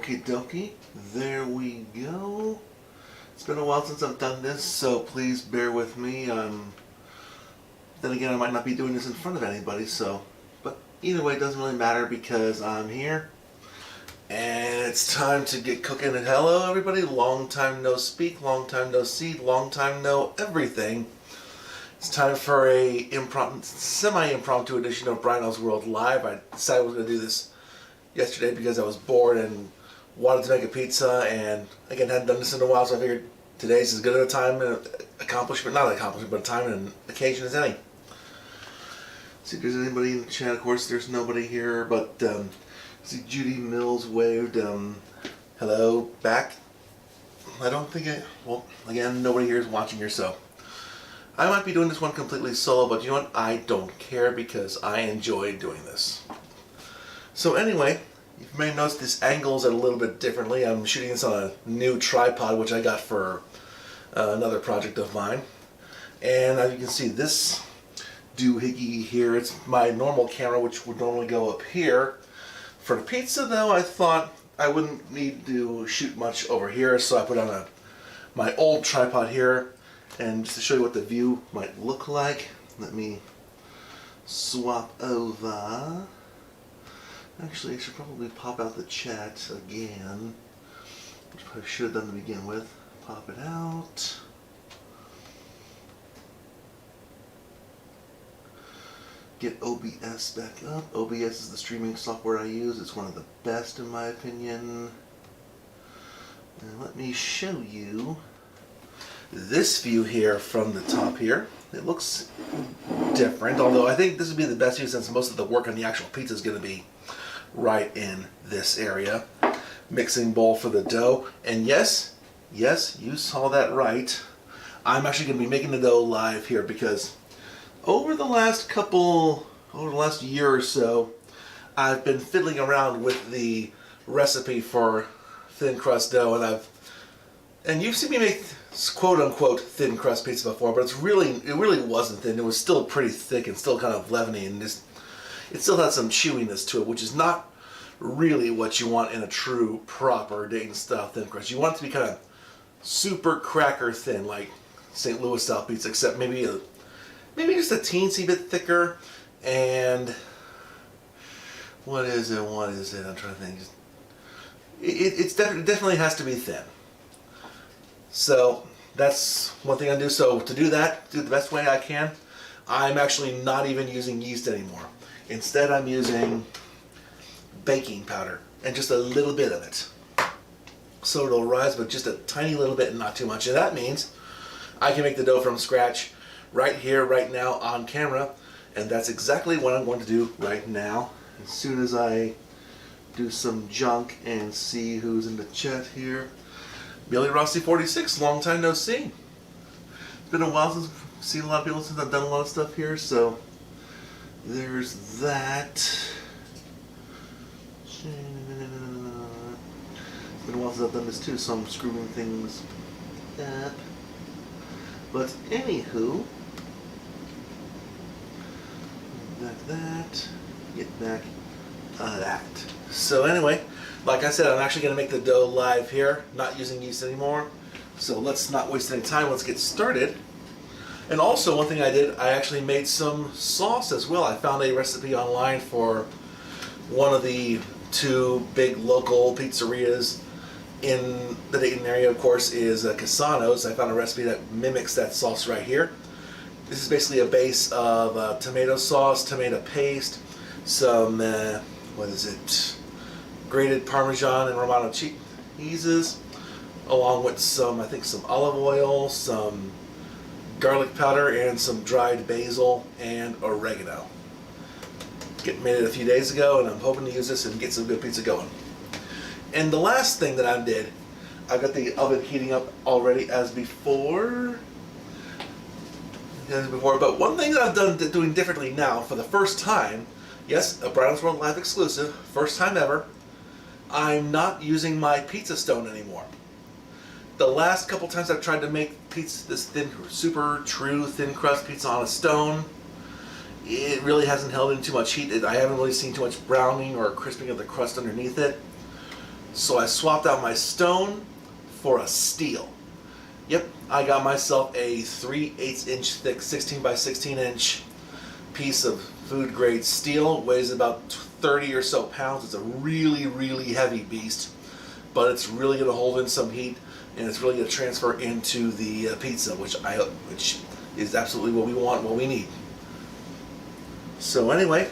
Okie dokie, there we go. It's been a while since I've done this, so please bear with me. Then again, I might not be doing this in front of anybody, so. But either way, it doesn't really matter because I'm here. And it's time to get cooking. And hello, everybody. Long time no speak, long time no see, long time no everything. It's time for a semi-impromptu edition of Brino's World Live. I decided I was going to do this yesterday because I was bored and wanted to make a pizza, and again, hadn't done this in a while, so I figured today's as good a time and accomplishment, not an accomplishment, but a time and an occasion as any. See if there's anybody in the chat. Of course, there's nobody here, but see Judy Mills waved. Hello, back. I don't think well, again, nobody here is watching here, so I might be doing this one completely solo, but you know what? I don't care because I enjoy doing this. So anyway, you may notice this angles it a little bit differently. I'm shooting this on a new tripod, which I got for another project of mine. And as you can see, this doohickey here, it's my normal camera, which would normally go up here. For the pizza, though, I thought I wouldn't need to shoot much over here, so I put on my old tripod here. And just to show you what the view might look like, let me swap over. Actually, I should probably pop out the chat again, which I should have done to begin with. Pop it out. Get OBS back up. OBS is the streaming software I use. It's one of the best in my opinion. And let me show you this view here from the top here. It looks different, although I think this would be the best view since most of the work on the actual pizza is going to be right in this area. Mixing bowl for the dough. And yes, you saw that right. I'm actually going to be making the dough live here because over the last year or so, I've been fiddling around with the recipe for thin crust dough, and you've seen me make quote-unquote thin crust pizza before, but it really wasn't thin. It was still pretty thick and still kind of leavenly, and it still had some chewiness to it, which is not really what you want in a true, proper Dayton-style thin crust. You want it to be kind of super cracker thin, like St. Louis-style pizza, except maybe just a teensy bit thicker. And what is it? I'm trying to think. It definitely has to be thin. So that's one thing I do. So to do that, do it the best way I can, I'm actually not even using yeast anymore. Instead, I'm using baking powder and just a little bit of it. So it'll rise, but just a tiny little bit and not too much. And that means I can make the dough from scratch right here, right now on camera. And that's exactly what I'm going to do right now. As soon as I do some junk and see who's in the chat here. Billy Rossi 46, long time no see. It's been a while since I've seen a lot of people since I've done a lot of stuff here, so there's that. It's been a while since I've done this too, so I'm screwing things up. But anywho, get back that. So anyway, like I said, I'm actually going to make the dough live here, not using yeast anymore. So let's not waste any time, let's get started. And also, one thing I did, I actually made some sauce as well. I found a recipe online for one of the two big local pizzerias in the Dayton area, of course, is Casano's. I found a recipe that mimics that sauce right here. This is basically a base of tomato sauce, tomato paste, some, grated Parmesan and Romano cheeses, along with some olive oil, some garlic powder, and some dried basil and oregano. Made it a few days ago, and I'm hoping to use this and get some good pizza going. And the last thing that I did, I've got the oven heating up already as before. But one thing that I'm doing differently now for the first time, yes, a Brino's World Live exclusive, first time ever, I'm not using my pizza stone anymore. The last couple times I've tried to make pizza, this super true thin crust pizza on a stone, it really hasn't held in too much heat. I haven't really seen too much browning or crisping of the crust underneath it. So I swapped out my stone for a steel. Yep, I got myself a 3/8 inch thick 16 by 16 inch piece of food grade steel. Weighs about 30 or so pounds. It's a really, really heavy beast, but it's really going to hold in some heat, and it's really going to transfer into the pizza, which is absolutely what we want, what we need. So anyway,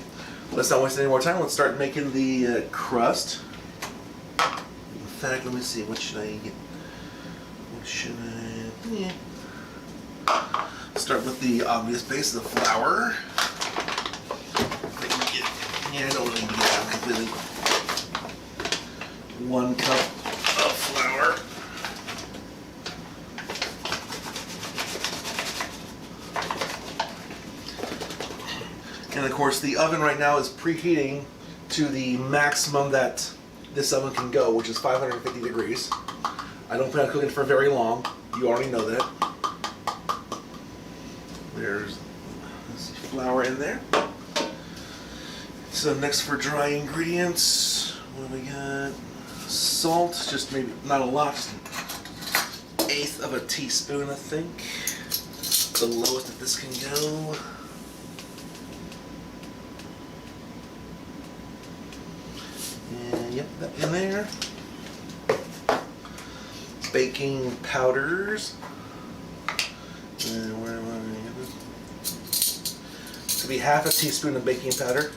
let's not waste any more time. Let's start making the crust. In fact, let me see. What should I get? What should I? Yeah. Start with the obvious base, the flour. Yeah, I don't really need to get out completely. 1 cup of flour. And of course, the oven right now is preheating to the maximum that this oven can go, which is 550 degrees. I don't plan on cooking for very long. You already know that. There's flour in there. So next for dry ingredients, what do we got? Salt, just maybe not a lot, just 1/8 of a teaspoon, I think. The lowest that this can go. And yep, that in there. Baking powders. And where am I? It's gonna be 1/2 teaspoon of baking powder.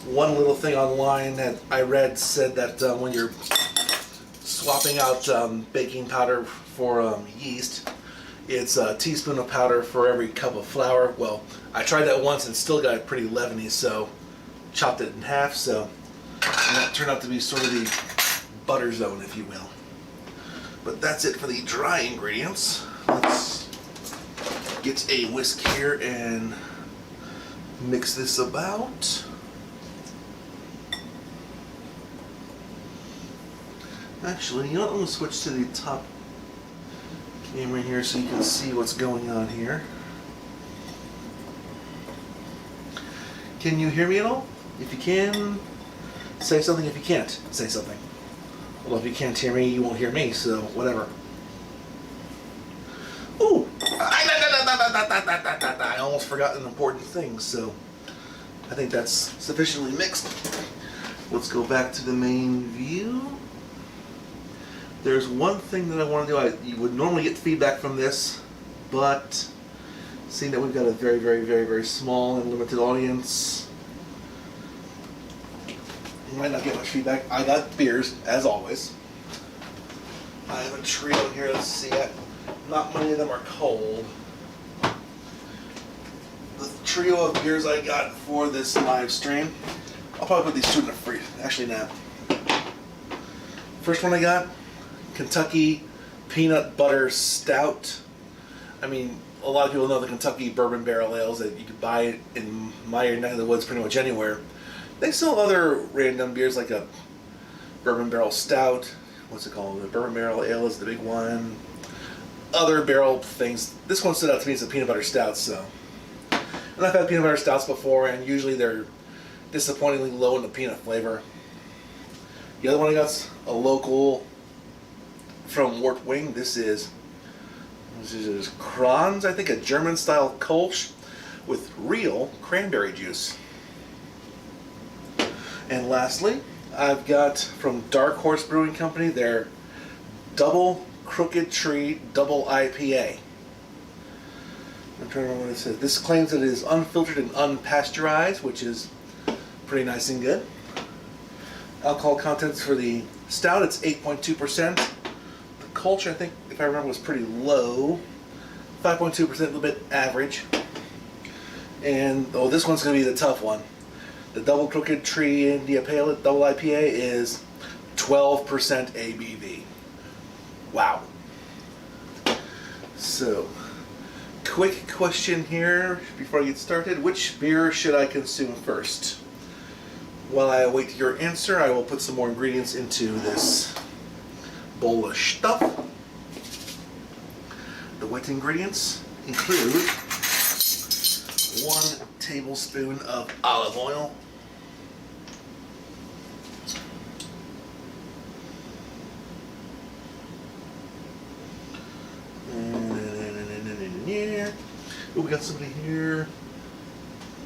One little thing online that I read said that when you're swapping out baking powder for yeast, it's a teaspoon of powder for every cup of flour. Well, I tried that once and still got it pretty leaveny, so chopped it in half. So and that turned out to be sort of the butter zone, if you will. But that's it for the dry ingredients. Let's get a whisk here and mix this about. Actually, you know what? I'm going to switch to the top camera here so you can see what's going on here. Can you hear me at all? If you can, say something. If you can't, say something. Well, if you can't hear me, you won't hear me, so whatever. Ooh! I almost forgot an important thing, so I think that's sufficiently mixed. Let's go back to the main view. There's one thing that I want to do. You would normally get feedback from this, but seeing that we've got a very, very, very, very small and limited audience, you might not get much feedback. I got beers, as always. I have a trio here. Let's see it. Not many of them are cold. The trio of beers I got for this live stream, I'll probably put these two in the fridge. Actually, now. First one I got, Kentucky Peanut Butter Stout. I mean, a lot of people know the Kentucky Bourbon Barrel Ales that you can buy in my neck of the woods pretty much anywhere. They sell other random beers like a Bourbon Barrel Stout. What's it called? The Bourbon Barrel Ale is the big one. Other barrel things. This one stood out to me as a peanut butter stout, so. And I've had peanut butter stouts before, and usually they're disappointingly low in the peanut flavor. The other one I got's a local from Wort Wing. This is Kranz, I think, a German-style Kolsch with real cranberry juice. And lastly, I've got from Dark Horse Brewing Company their Double Crooked Tree Double IPA. I'm trying to remember what it says. This claims that it is unfiltered and unpasteurized, which is pretty nice and good. Alcohol contents for the stout, it's 8.2%. The Kolsch, I think, if I remember, was pretty low. 5.2%, a little bit average. And, oh, this one's going to be the tough one. The Double Crooked Tree India Pale Double IPA is 12% ABV. Wow. So, quick question here before I get started. Which beer should I consume first? While I await your answer, I will put some more ingredients into this bowl of stuff. The wet ingredients include 1 tablespoon of olive oil, Oh, we got somebody here.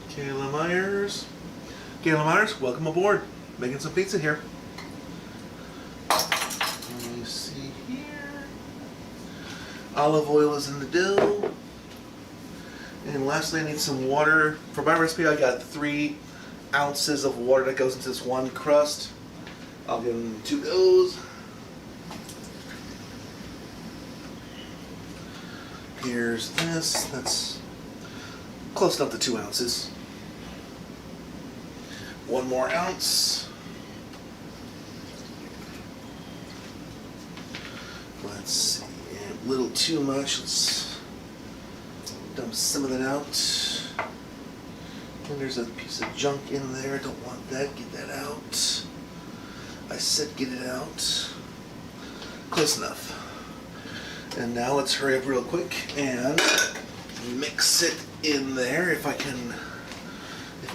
Kayla Myers. Kayla Myers, welcome aboard. Making some pizza here. Let me see here. Olive oil is in the dough. And lastly, I need some water. For my recipe, I got 3 ounces of water that goes into this one crust. I'll give them 2 goes. Here's this. That's close enough to 2 ounces. 1 more ounce. Let's see. A little too much. Let's dump some of that out. And there's a piece of junk in there. Don't want that. Get that out. I said get it out. Close enough. And now let's hurry up real quick and mix it in there if I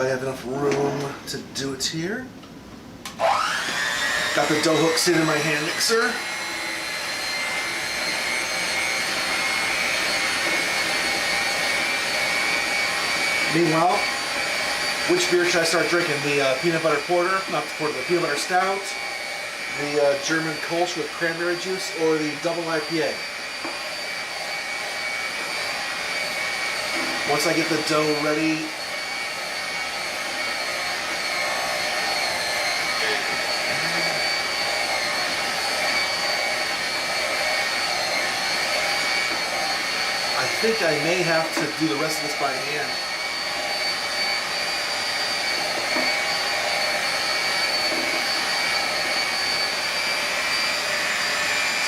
have enough room to do it here. Got the dough hooks in my hand mixer. Meanwhile, which beer should I start drinking? The peanut butter porter, not the porter, the peanut butter stout, the German Kolsch with cranberry juice, or the double IPA? Once I get the dough ready, I think I may have to do the rest of this by hand.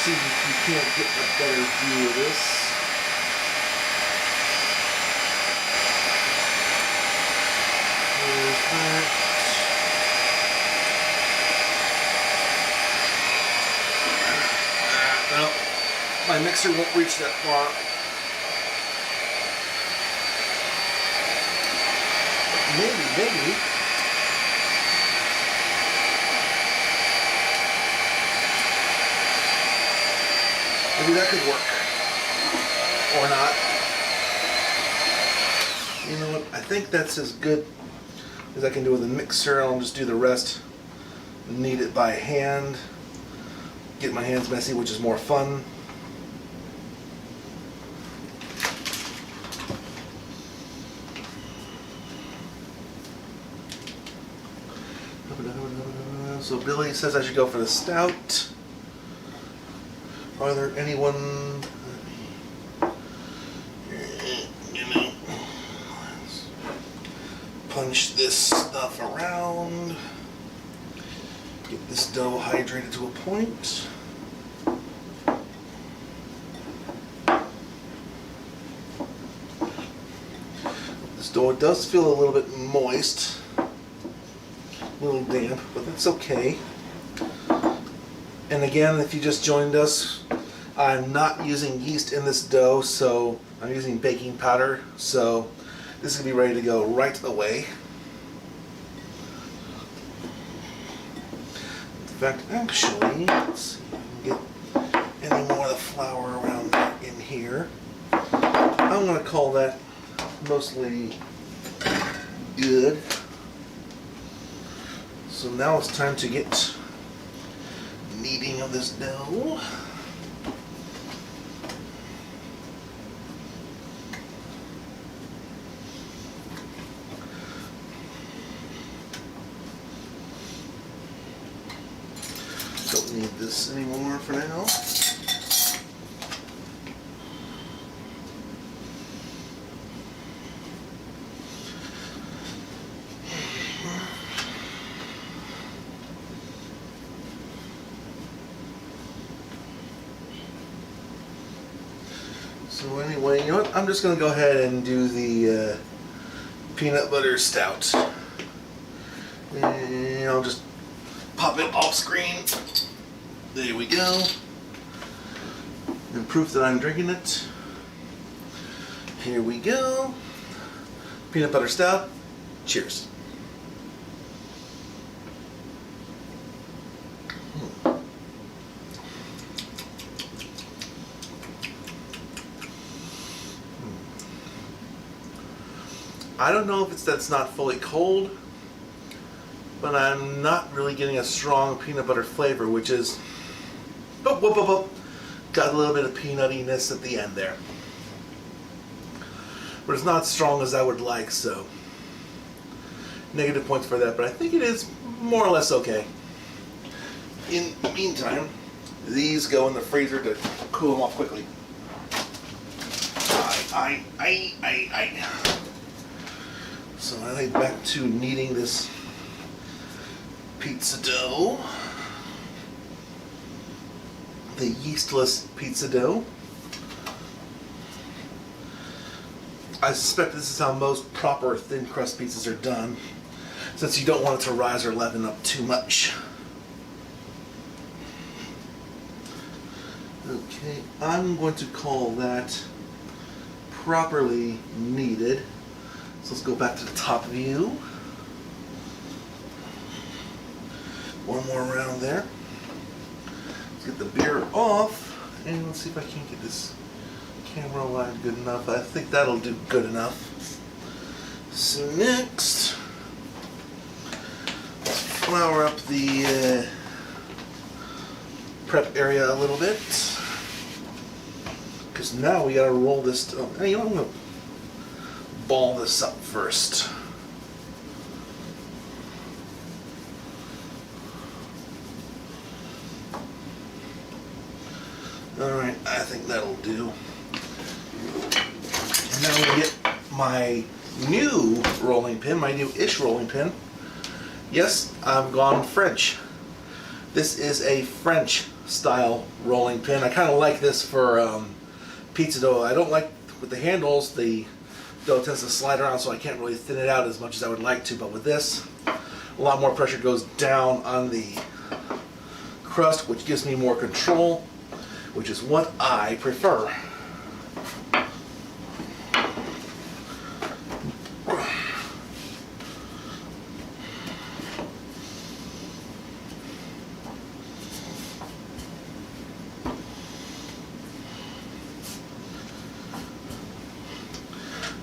See if you can't get a better view of this. No, my mixer won't reach that far. Maybe. Maybe that could work. Or not. You know what? I think that's as good as I can do with a mixer. I'll just do the rest. Knead it by hand. Get my hands messy, which is more fun. So Billy says I should go for the stout. Are there anyone, let's punch this stuff around. Get this dough hydrated to a point. This dough does feel a little bit moist, a little damp, but that's okay. And again, if you just joined us, I'm not using yeast in this dough, so I'm using baking powder, so this is going to be ready to go right away. In fact, actually, let's see if we can get any more of the flour around in here. I'm going to call that mostly good. So now it's time to get kneading of this dough. Don't need this anymore for now. So anyway, you know what? I'm just going to go ahead and do the peanut butter stout. And I'll just pop it off screen. There we go. And proof that I'm drinking it. Here we go. Peanut butter stout. Cheers. I don't know if it's that it's not fully cold, but I'm not really getting a strong peanut butter flavor, which is got a little bit of peanuttiness at the end there. But it's not as strong as I would like, so negative points for that, but I think it is more or less okay. In the meantime, these go in the freezer to cool them off quickly. So I head back to kneading this pizza dough. The yeastless pizza dough. I suspect this is how most proper thin crust pizzas are done, since you don't want it to rise or leaven up too much. Okay, I'm going to call that properly kneaded. So let's go back to the top view. One more round there. Let's get the beer off, and let's see if I can't get this camera line good enough. I think that'll do good enough. So next, let's flour up the prep area a little bit, because now we gotta roll this. Hey, I'm gonna ball this up first. Alright, I think that'll do. And now we get my new rolling pin, my new-ish rolling pin. Yes, I've gone French. This is a French-style rolling pin. I kind of like this for pizza dough. I don't like, with the handles, the dough tends to slide around, so I can't really thin it out as much as I would like to. But with this, a lot more pressure goes down on the crust, which gives me more control, which is what I prefer.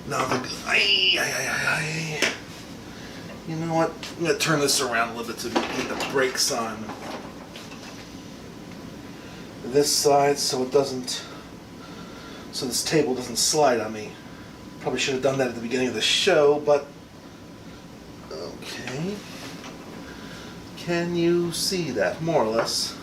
Now, you know what? I'm going to turn this around a little bit to get the brakes on this side so it doesn't, so this table doesn't slide on me. Probably should have done that at the beginning of the show, but okay. Can you see that, more or less?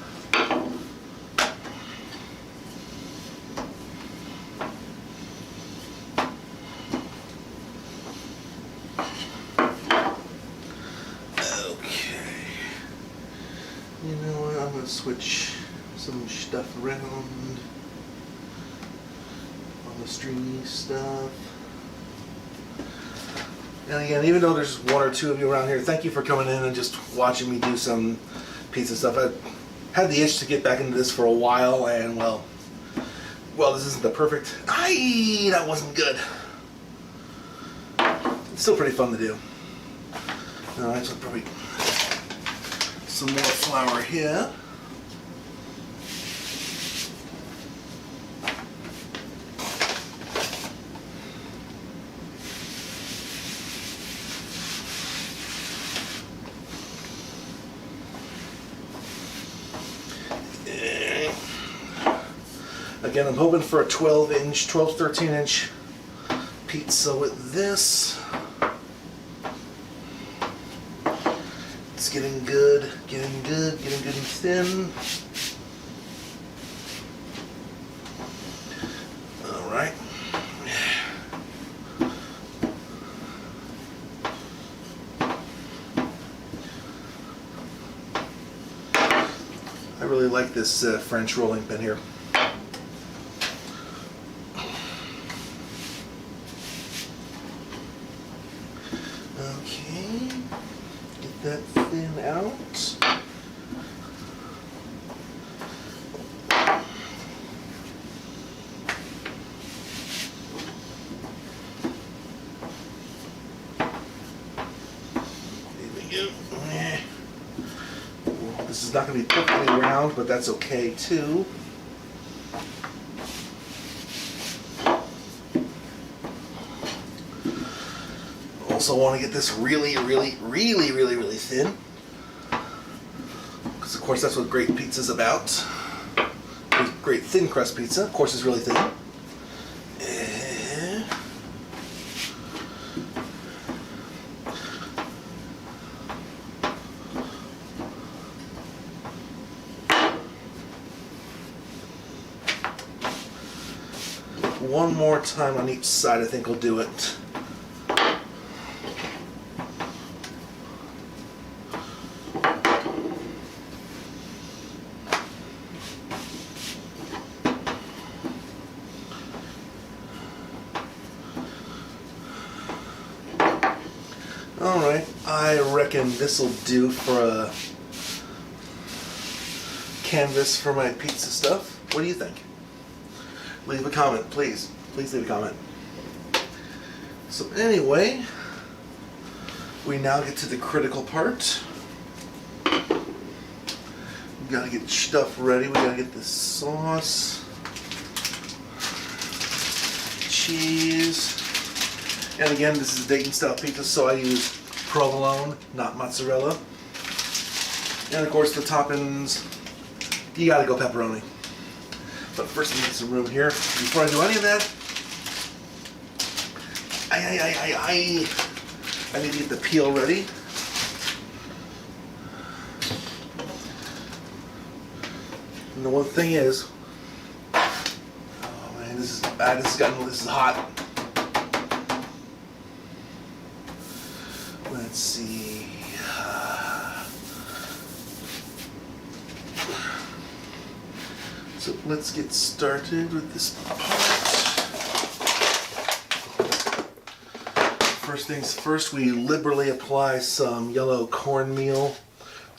You know what, I'm going to switch some stuff around on the streamy stuff. And again, even though there's one or two of you around here, thank you for coming in and just watching me do some pizza stuff. I had the itch to get back into this for a while, and well, this isn't the perfect... that wasn't good. It's still pretty fun to do. Alright, so probably some more flour here. Again, I'm hoping for a 13-inch pizza with this. It's getting good and thin. All right. I really like this French rolling pin here. Okay, get that thin out. There we go. This is not going to be perfectly round, but that's okay too. also want to get this really thin. Because of course that's what great pizza's about. Great thin crust pizza, of course, is really thin. One more time on each side, I think will do it. Alright, I reckon this will do for a canvas for my pizza stuff. What do you think? Leave a comment, please. Please leave a comment. So anyway, we now get to the critical part. We gotta get stuff ready. We gotta get the sauce, cheese, and again, this is Dayton-style pizza, so I use provolone, not mozzarella. And of course, the toppings, you gotta go pepperoni. But first, we need some room here. Before I do any of that, I need to get the peel ready. And the one thing is, oh man, this is hot. Let's see. So let's get started with this part. First things first, we liberally apply some yellow cornmeal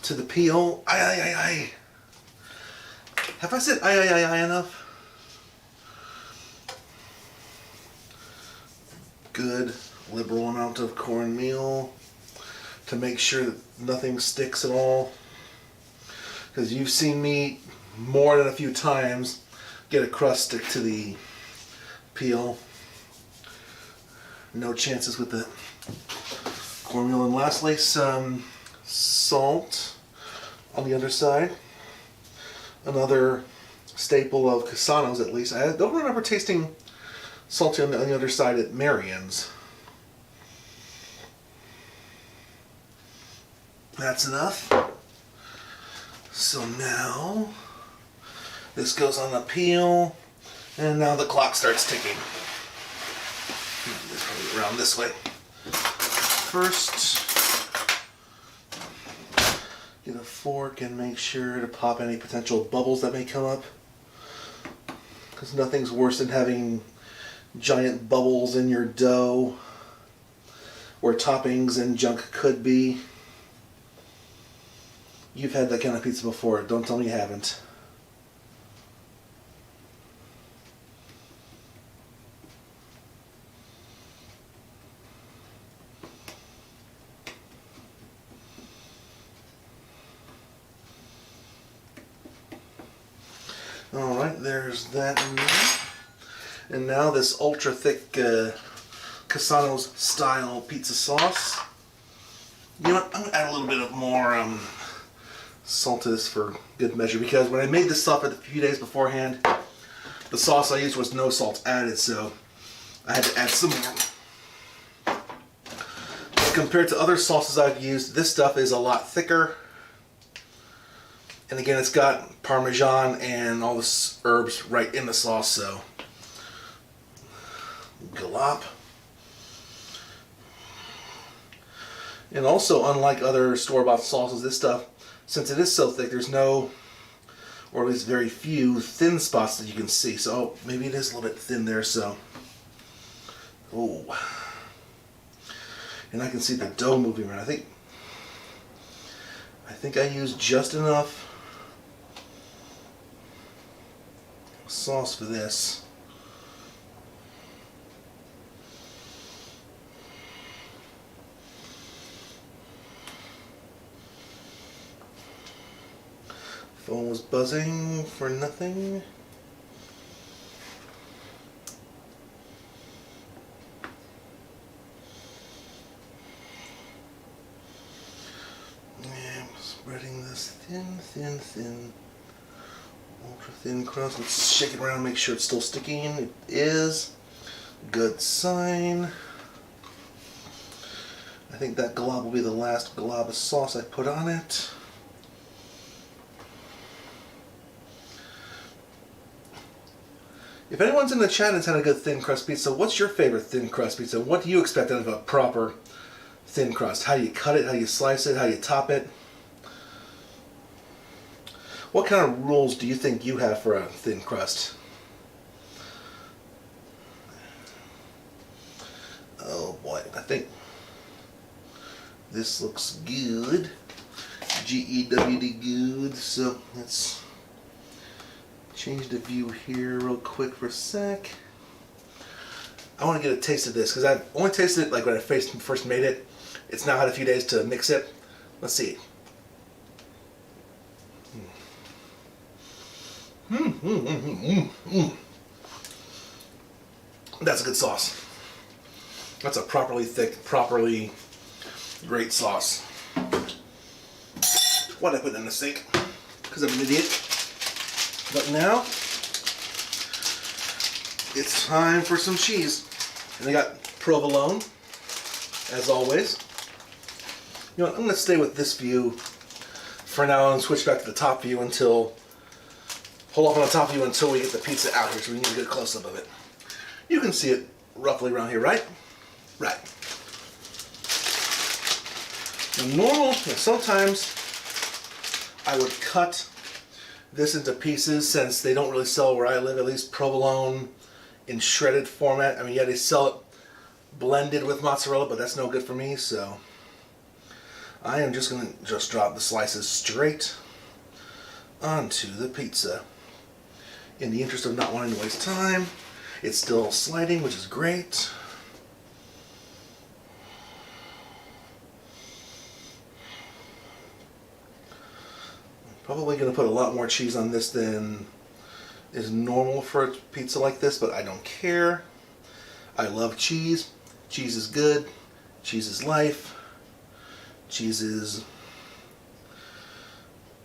to the peel. Have I said enough? Good liberal amount of cornmeal to make sure that nothing sticks at all. Because you've seen me more than a few times get a crust stick to the peel. No chances with the cornmeal. And lastly, some salt on the underside. Another staple of Cassano's, at least. I don't remember tasting salt on the other side at Marion's. That's enough. So now this goes on the peel, and now the clock starts ticking. Let's put it around this way. First, get a fork and make sure to pop any potential bubbles that may come up. Because nothing's worse than having giant bubbles in your dough where toppings and junk could be. You've had that kind of pizza before. Don't tell me you haven't. Alright, there's that in there. And now this ultra thick Cassano's style pizza sauce. You know what? I'm going to add a little bit of more salt to this for good measure, because when I made this stuff a few days beforehand, the sauce I used was no salt added, so I had to add some more. Compared to other sauces I've used, this stuff is a lot thicker. And again, it's got Parmesan and all the herbs right in the sauce, so glop. And also, unlike other store-bought sauces, this stuff, since it is so thick, there's no, or at least very few, thin spots that you can see. So maybe it is a little bit thin there, so. Oh. And I can see the dough moving around. I think I used just enough sauce for this. Phone was buzzing for nothing. Spreading this thin, thin, thin, ultra thin crust. Let's shake it around and make sure it's still sticking. It is. Good sign. I think that glob will be the last glob of sauce I put on it. If anyone's in the chat that's had a good thin crust pizza, what's your favorite thin crust pizza? What do you expect out of a proper thin crust? How do you cut it? How do you slice it? How do you top it? What kind of rules do you think you have for a thin crust? Oh boy, I think this looks good. G-E-W-D good. So let's change the view here real quick for a sec. I want to get a taste of this because I've only tasted it like when I first made it. It's now had a few days to mix it. Let's see. That's a good sauce. That's a properly thick, properly great sauce. Why'd I put it in the sink? Because I'm an idiot. But now, it's time for some cheese. And I got provolone, as always. You know what, I'm going to stay with this view for now and switch back to the top view until, hold off on the top view until we get the pizza out here so we can get a good close-up of it. You can see it roughly around here, right? Right. Normal, sometimes I would cut this into pieces since they don't really sell where I live, at least provolone in shredded format. I mean, yeah, they sell it blended with mozzarella, but that's no good for me, so I am just going to drop the slices straight onto the pizza. In the interest of not wanting to waste time, it's still sliding, which is great. Probably going to put a lot more cheese on this than is normal for a pizza like this, but I don't care. I love cheese. Cheese is good. Cheese is life. Cheese is,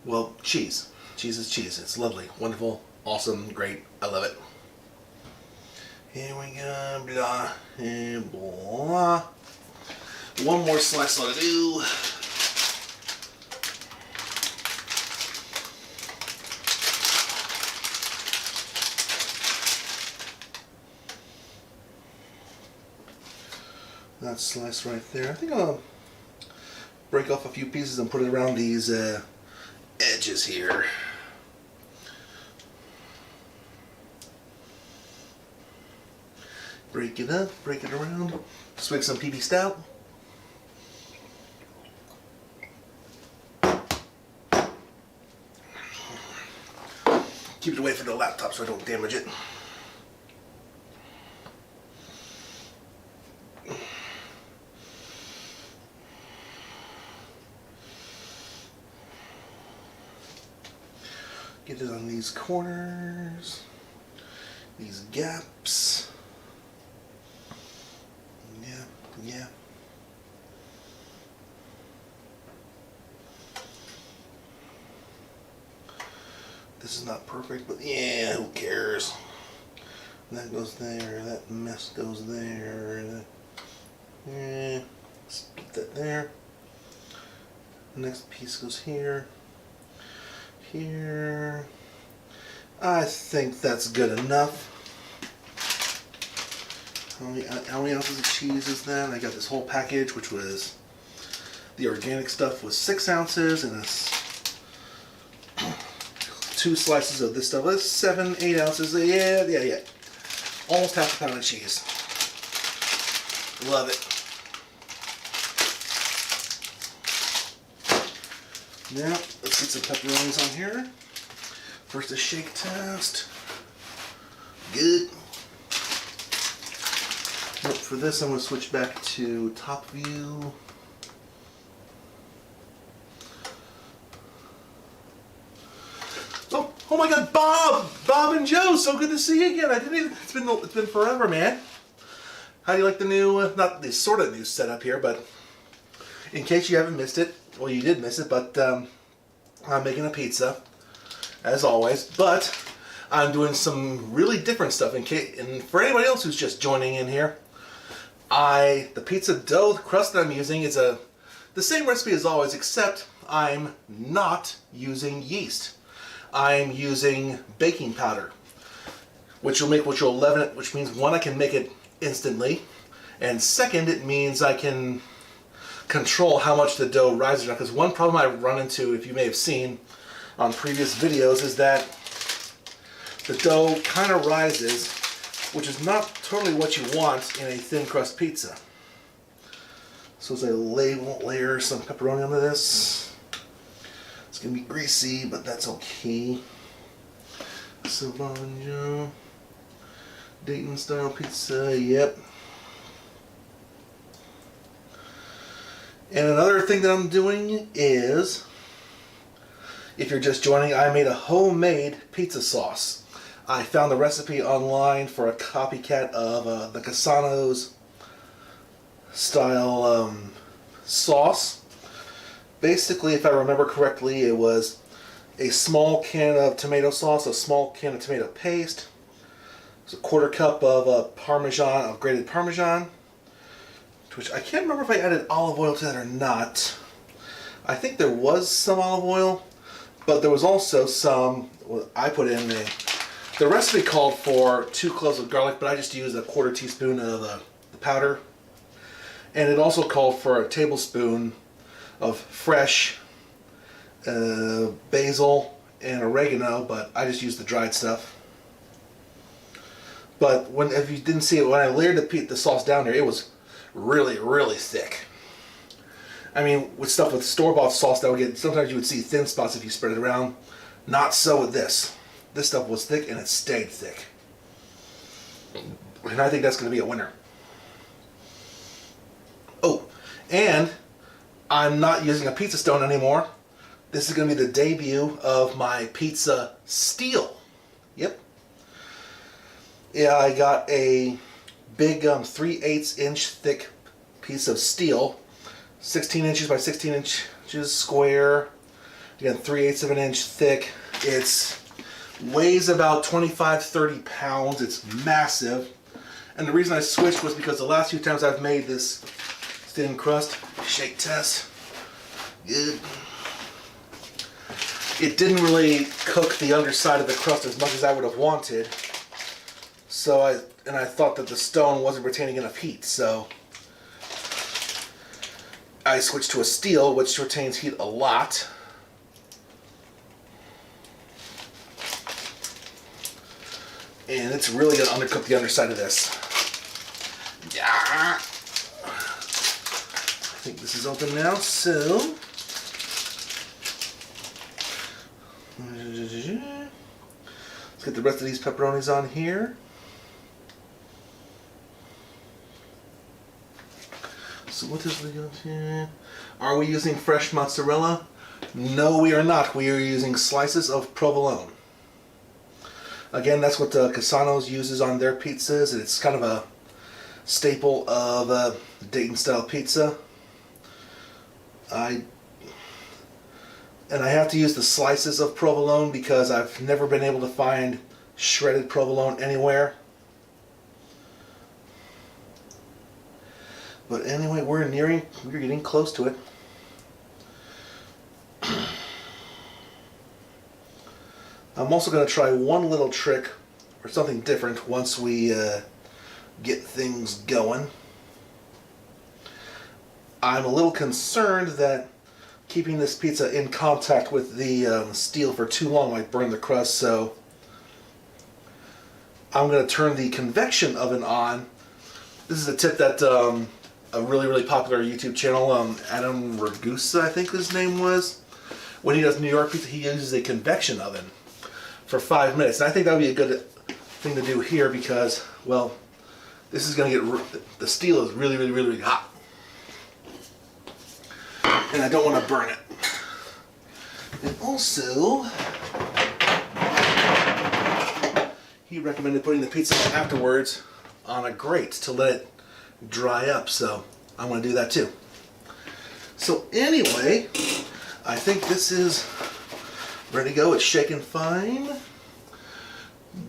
well, cheese. Cheese is cheese. It's lovely, wonderful, awesome, great. I love it. Here we go, blah, and blah. One more slice ought to do. That slice right there. I think I'll break off a few pieces and put it around these edges here. Break it up, break it around. Just make some PB stout. Keep it away from the laptop so I don't damage it. Get it on these corners, these gaps. Yeah. This is not perfect, but yeah, who cares? That goes there, that mess goes there. Yeah, let's put that there. The next piece goes here. Here. I think that's good enough. How many ounces of cheese is that? I got this whole package, which was the organic stuff, was 6 ounces, and it's 2 slices of this stuff. That's 7, 8 ounces. Yeah. Almost half a pound of cheese. Love it. Now, let's get some pepperonis on here. First, a shake test. Good. Nope, for this, I'm going to switch back to top view. Oh my God, Bob and Joe, so good to see you again. It's been forever, man. How do you like the new, not the sort of new setup here, but in case you haven't missed it, well, you did miss it, but I'm making a pizza, as always, but I'm doing some really different stuff. And for anybody else who's just joining in here, the pizza dough crust that I'm using is the same recipe as always, except I'm not using yeast. I'm using baking powder, which will leaven it, which means one, I can make it instantly, and second, it means I can control how much the dough rises. Because one problem I run into, if you may have seen on previous videos, is that the dough kind of rises, which is not totally what you want in a thin crust pizza. So as I layer some pepperoni onto this, it's going to be greasy, but that's okay. Savaggia, Dayton-style pizza, yep. And another thing that I'm doing is, if you're just joining, I made a homemade pizza sauce. I found the recipe online for a copycat of the Caesano's style sauce. Basically, if I remember correctly, it was a small can of tomato sauce, a small can of tomato paste, a 1/4 cup of grated Parmesan, which I can't remember if I added olive oil to that or not. I think there was some olive oil, but there was also some, I put in the recipe called for 2 cloves of garlic, but I just used a 1/4 teaspoon of the powder. And it also called for a tablespoon of fresh basil and oregano, but I just used the dried stuff. But if you didn't see it, when I layered the sauce down there, it was really, really thick. I mean, with store-bought sauce, sometimes you would see thin spots if you spread it around. Not so with this. This stuff was thick, and it stayed thick. And I think that's going to be a winner. Oh, and I'm not using a pizza stone anymore. This is going to be the debut of my pizza steel. Yep. Yeah, I got a big 3/8 inch thick piece of steel, 16 inches by 16 inches square, again 3/8 of an inch thick. It weighs about 25-30 pounds. It's massive, and the reason I switched was because the last few times I've made this thin crust, shake test, good. It didn't really cook the underside of the crust as much as I would have wanted. So I thought that the stone wasn't retaining enough heat, so I switched to a steel, which retains heat a lot. And it's really going to undercook the underside of this. Yeah. I think this is open now, so let's get the rest of these pepperonis on here. So what is we got here? Are we using fresh mozzarella? No, we are not. We are using slices of provolone. Again, that's what Caesano's uses on their pizzas. It's kind of a staple of Dayton-style pizza. I have to use the slices of provolone because I've never been able to find shredded provolone anywhere. But anyway, we're getting close to it. I'm also going to try one little trick or something different once we get things going. I'm a little concerned that keeping this pizza in contact with the steel for too long might burn the crust, so I'm going to turn the convection oven on. This is a tip that a really, really popular YouTube channel, Adam Ragusa, I think his name was, when he does New York pizza, he uses a convection oven for 5 minutes. And I think that would be a good thing to do here because, well, this is going to get, the steel is really, really, really, really hot. And I don't want to burn it. And also, he recommended putting the pizza afterwards on a grate to let it dry up, so I'm going to do that too. So anyway, I think this is Ready to go. It's shaking fine.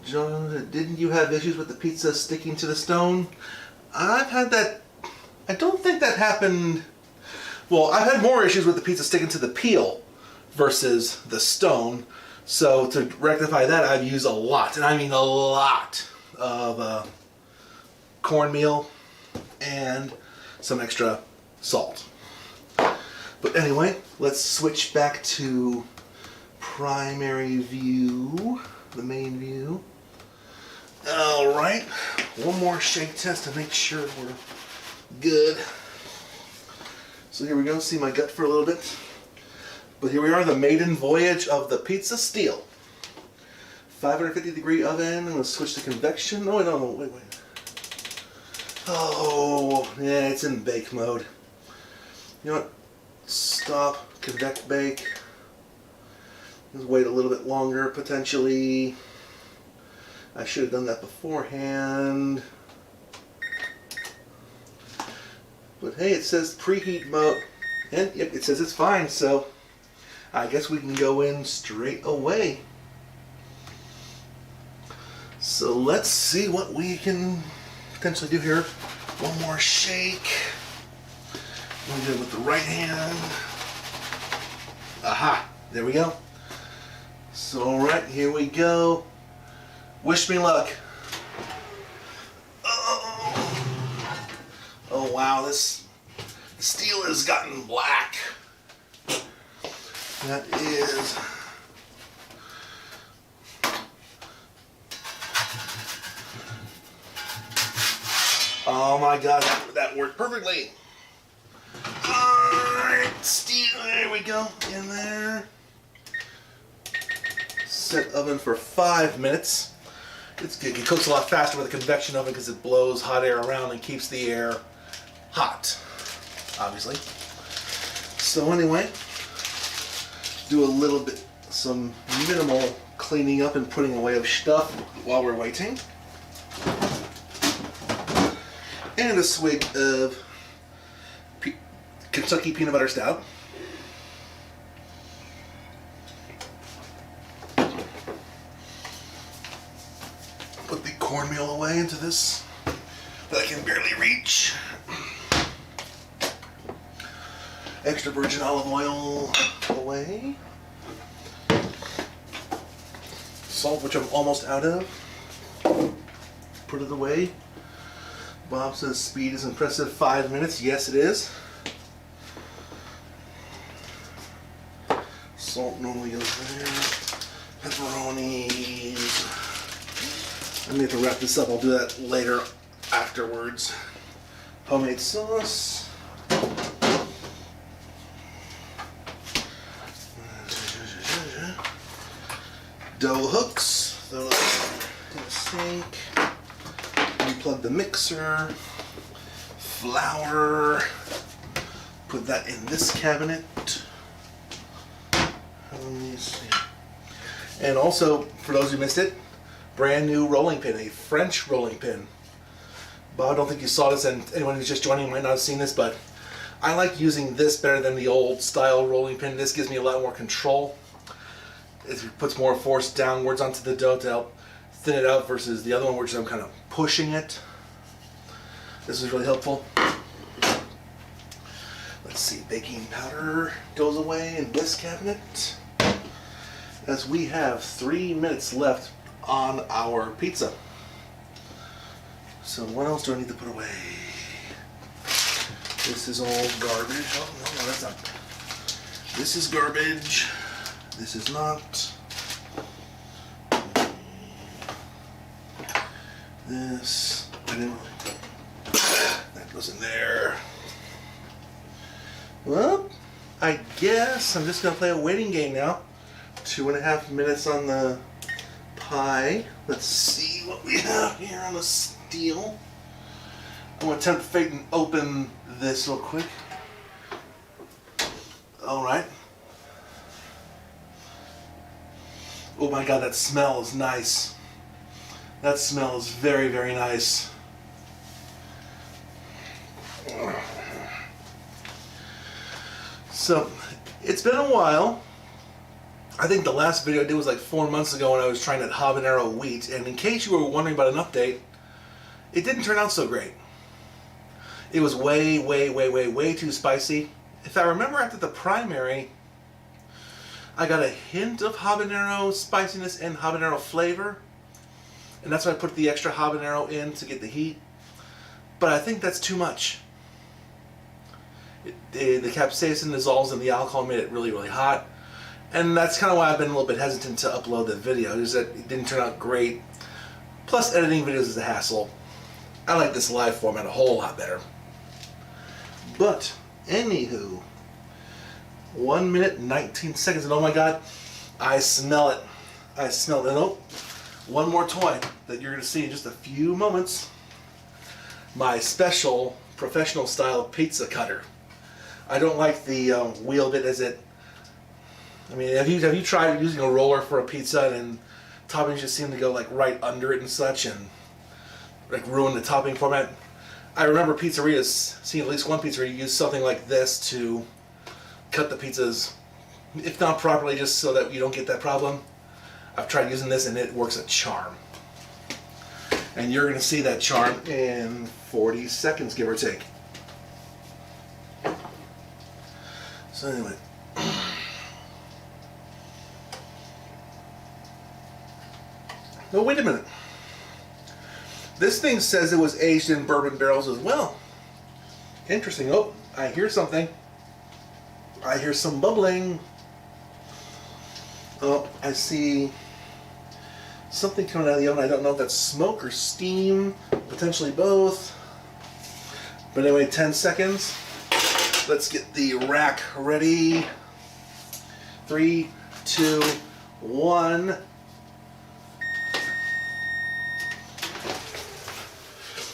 John, didn't you have issues with the pizza sticking to the stone? I've had that. I don't think that happened. Well, I've had more issues with the pizza sticking to the peel versus the stone. So to rectify that, I've used a lot, and I mean a lot, of cornmeal and some extra salt. But anyway, let's switch back to primary view, the main view. All right, one more shake test to make sure we're good. So here we go, see my gut for a little bit. But here we are, the maiden voyage of the pizza steel. 550-degree oven, and let's switch to convection. Oh, no, wait. Oh, yeah, it's in bake mode. You know what? Stop, convect bake. Let's wait a little bit longer, potentially. I should have done that beforehand. But hey, it says preheat mode. And yep, it says it's fine, so I guess we can go in straight away. So let's see what we can potentially do here. One more shake. We'll do it with the right hand. Aha, there we go. So alright, here we go. Wish me luck. Oh wow, this steel has gotten black. That is... Oh my god, that worked perfectly. Alright, steel, there we go, in there. Set oven for 5 minutes. It's good. It cooks a lot faster with a convection oven because it blows hot air around and keeps the air hot, obviously. So anyway, do a little bit, some minimal cleaning up and putting away of stuff while we're waiting. And a swig of Kentucky peanut butter stout. Put the cornmeal away into this that I can barely reach. Extra virgin olive oil away. Salt, which I'm almost out of. Put it away. Bob says speed is impressive. 5 minutes. Yes, it is. Salt normally goes there. Pepperonis. I may have to wrap this up. I'll do that later afterwards. Homemade sauce. Dough hooks. Throw those in the sink. Unplug the mixer. Flour. Put that in this cabinet. Let me see. And also, for those who missed it, brand new rolling pin, a French rolling pin. Bob, I don't think you saw this, and anyone who's just joining might not have seen this, but I like using this better than the old style rolling pin. This gives me a lot more control. It puts more force downwards onto the dough to help thin it out versus the other one, which I'm kind of pushing it. This is really helpful. Let's see, baking powder goes away in this cabinet. As we have 3 minutes left on our pizza. So what else do I need to put away? This is all garbage. Oh, no, that's not. This is garbage. This is not. This, I didn't really, that goes in there. Well, I guess I'm just going to play a waiting game now. 2.5 minutes on the pie. Let's see what we have here on the steel. I'm going to tempt fate and open this real quick. Alright. Oh my god, that smell is nice. That smell is very, very nice. So, it's been a while. I think the last video I did was like 4 months ago when I was trying that habanero wheat, and in case you were wondering about an update, it didn't turn out so great. It was way too spicy. If I remember after the primary, I got a hint of habanero spiciness and habanero flavor, and that's why I put the extra habanero in to get the heat. But I think that's too much. The capsaicin dissolves in the alcohol, made it really hot. And that's kind of why I've been a little bit hesitant to upload the video, is that it didn't turn out great. Plus, editing videos is a hassle. I like this live format a whole lot better. But, anywho, 1 minute 19 seconds, and oh my god, I smell it. I smell it. And oh, one more toy that you're going to see in just a few moments. My special professional style pizza cutter. I don't like the wheel bit as it. I mean, have you tried using a roller for a pizza and toppings just seem to go like right under it and such, and like ruin the topping format? I remember pizzerias, seeing at least one pizzeria use something like this to cut the pizzas, if not properly, just so that you don't get that problem. I've tried using this and it works a charm. And you're going to see that charm in 40 seconds, give or take. So anyway. Oh, wait a minute. This thing says it was aged in bourbon barrels as well. Interesting. Oh, I hear something. I hear some bubbling. Oh, I see something coming out of the oven. I don't know if that's smoke or steam. Potentially both. But anyway, 10 seconds. Let's get the rack ready. 3, 2, 1.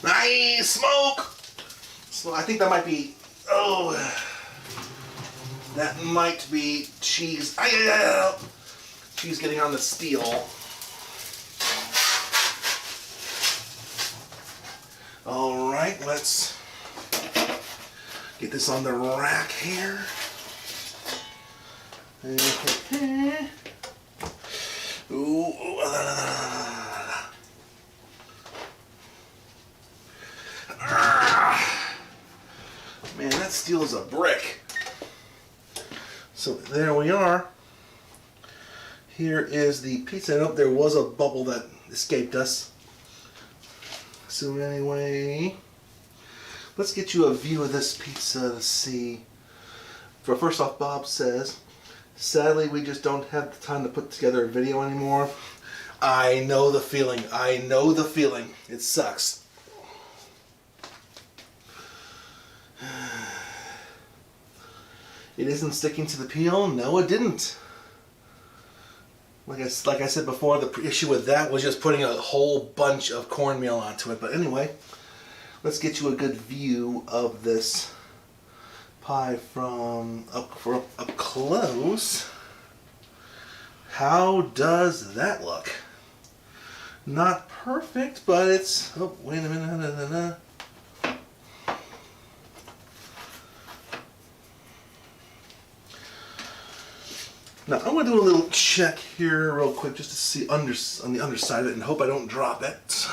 Nice smoke! So I think that might be, that might be cheese. Cheese getting on the steel. All right, let's get this on the rack here. Ooh. Man, that steel is a brick. So there we are. Here is the pizza. Nope, there was a bubble that escaped us. So anyway, let's get you a view of this pizza to see. First off, Bob says, sadly, we just don't have the time to put together a video anymore. I know the feeling. I know the feeling. It sucks. It isn't sticking to the peel? No, it didn't. Like I said before, the issue with that was just putting a whole bunch of cornmeal onto it. But anyway, let's get you a good view of this pie from up close. How does that look? Not perfect, but it's... Oh, wait a minute. Now I'm going to do a little check here real quick just to see on the underside of it and hope I don't drop it.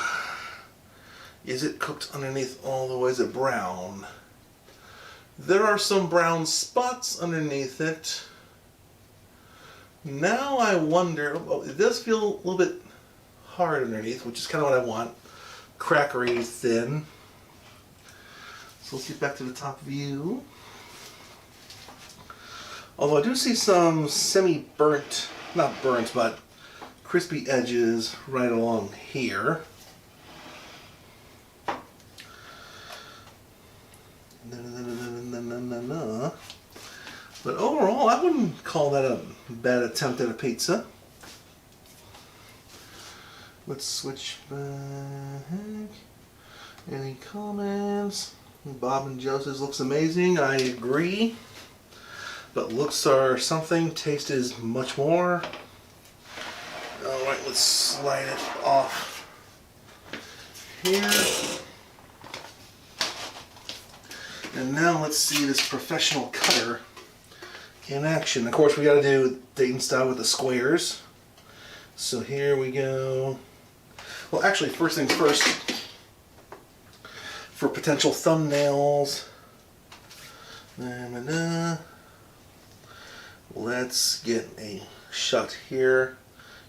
Is it cooked underneath all the way? Is it brown? There are some brown spots underneath it. Now I wonder, oh, it does feel a little bit hard underneath, which is kind of what I want. Crackery thin. So let's get back to the top view. Although I do see some semi-burnt, not burnt, but crispy edges right along here. But overall, I wouldn't call that a bad attempt at a pizza. Let's switch back. Any comments? Bob and Joe says looks amazing. I agree. But looks are something, taste is much more. Alright, let's slide it off here. And now let's see this professional cutter in action. Of course, we got to do Dayton style with the squares. So here we go. Well, actually, first things first, for potential thumbnails, let's get a shot here.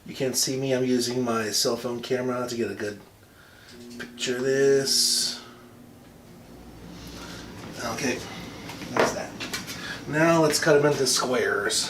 You can't see me, I'm using my cell phone camera to get a good picture of this. Okay, that's that. Now let's cut them into squares.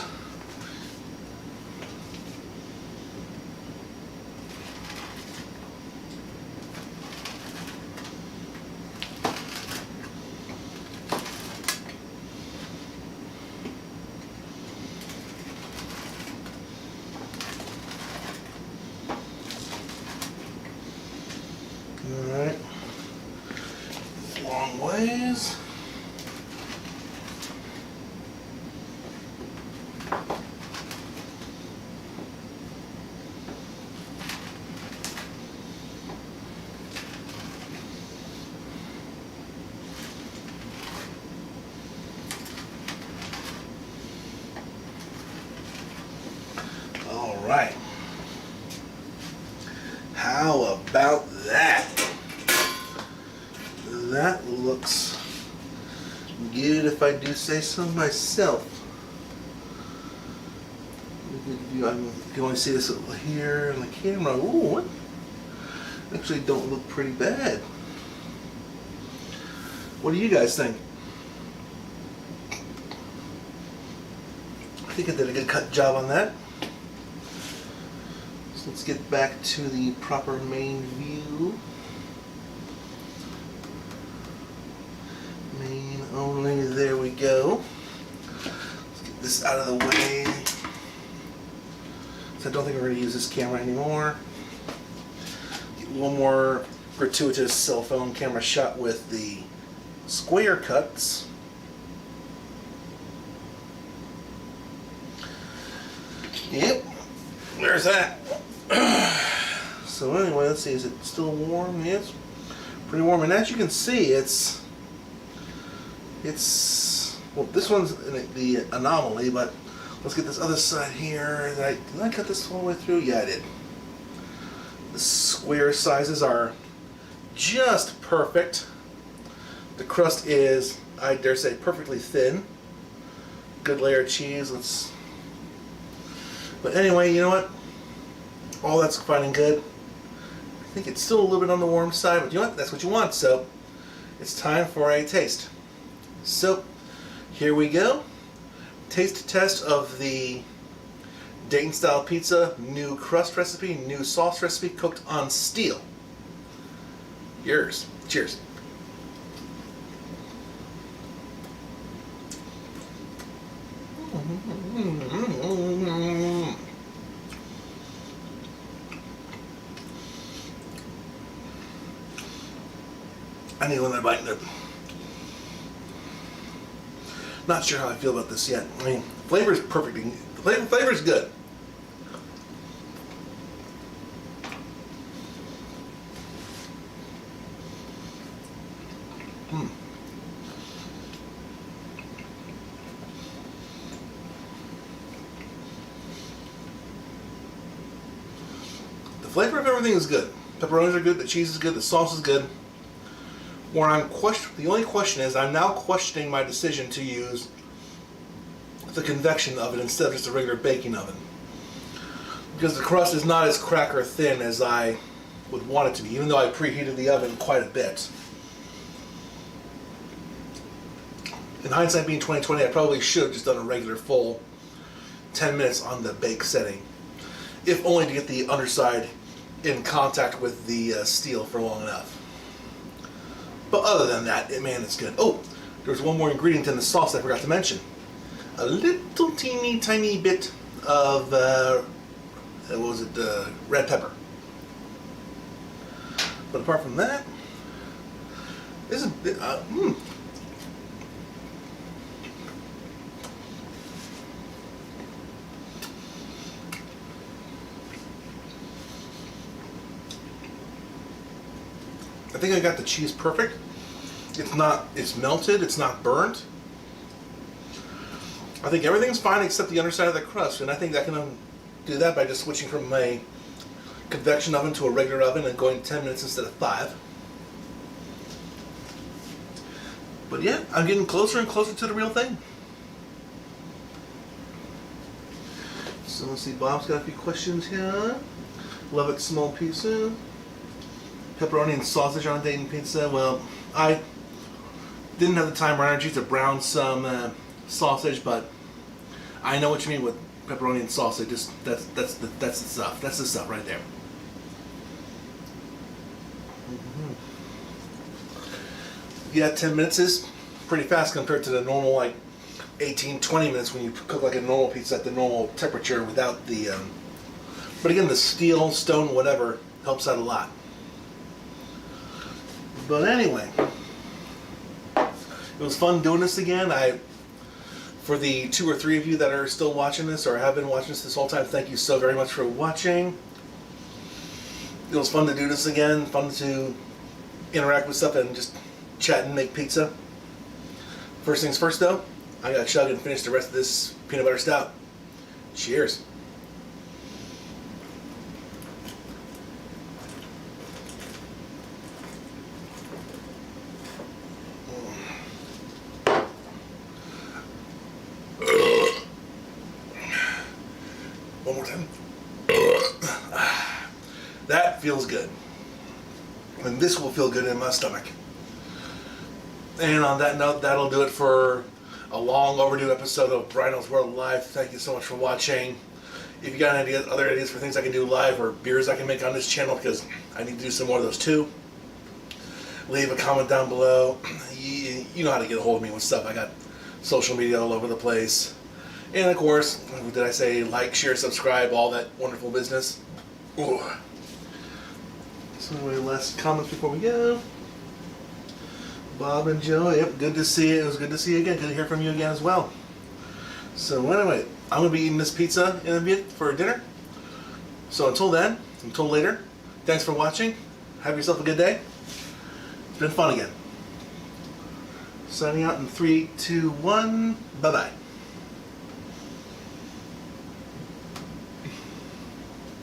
Alright, long ways. Alright, how about that? That looks good if I do say so myself. You can only see this here in the camera. Ooh, actually don't look pretty bad. What do you guys think? I think I did a good cut job on that. So let's get back to the proper main view. Main only, there we go. Let's get this out of the way. So I don't think we're going to use this camera anymore. Get one more gratuitous cell phone camera shot with the square cuts. Yep, there's that. So anyway, let's see, is it still warm? Yes, pretty warm. And as you can see, it's well, this one's the anomaly, but let's get this other side here. Did I cut this all the way through? Yeah, I did. The square sizes are just perfect. The crust is, I dare say, perfectly thin. Good layer of cheese. But anyway, you know what? All that's fine and good. I think it's still a little bit on the warm side, but you know what? That's what you want. So it's time for a taste. So here we go. Taste test of the Dayton style pizza, new crust recipe, new sauce recipe, cooked on steel. Yours. Cheers. I need another bite. Not sure how I feel about this yet. I mean, flavor is perfect. The flavor is good. The flavor of everything is good. Pepperonis are good. The cheese is good. The sauce is good. The only question is, I'm now questioning my decision to use the convection oven instead of just a regular baking oven, because the crust is not as cracker thin as I would want it to be, even though I preheated the oven quite a bit. In hindsight, being 2020, I probably should have just done a regular full 10 minutes on the bake setting, if only to get the underside in contact with the steel for long enough. But other than that, man, it's good. Oh, there's one more ingredient in the sauce I forgot to mention. A little teeny tiny bit of, red pepper. But apart from that, this is, I think I got the cheese perfect. It's melted, it's not burnt. I think everything's fine except the underside of the crust, and I think I can do that by just switching from a convection oven to a regular oven and going 10 minutes instead of 5. But yeah, I'm getting closer and closer to the real thing. So let's see, Bob's got a few questions here. Love it, small pizza. Pepperoni and sausage on a Dayton pizza. Well, I didn't have the time or energy to brown some sausage, but I know what you mean with pepperoni and sausage. That's the stuff. That's the stuff right there. Yeah, 10 minutes is pretty fast compared to the normal like 18-20 minutes when you cook like a normal pizza at the normal temperature without the but again, the steel, stone, whatever helps out a lot. But anyway, it was fun doing this again. For the 2 or 3 of you that are still watching this or have been watching this whole time, thank you so very much for watching. It was fun to do this again, fun to interact with stuff and just chat and make pizza. First things first though, I gotta chug and finish the rest of this peanut butter stout. Cheers. One more time. That feels good. And this will feel good in my stomach. And on that note, that'll do it for a long overdue episode of Rhino's World Live. Thank you so much for watching. If you got any other ideas for things I can do live or beers I can make on this channel, because I need to do some more of those too, leave a comment down below. You know how to get a hold of me with stuff. I got social media all over the place. And of course, did I say like, share, subscribe, all that wonderful business? Ooh. So any last comments before we go? Bob and Joe, yep, good to see you. It was good to see you again. Good to hear from you again as well. So anyway, I'm going to be eating this pizza in a bit for dinner. So until then, until later, thanks for watching. Have yourself a good day. It's been fun again. Signing out in 3, 2, 1. Bye-bye.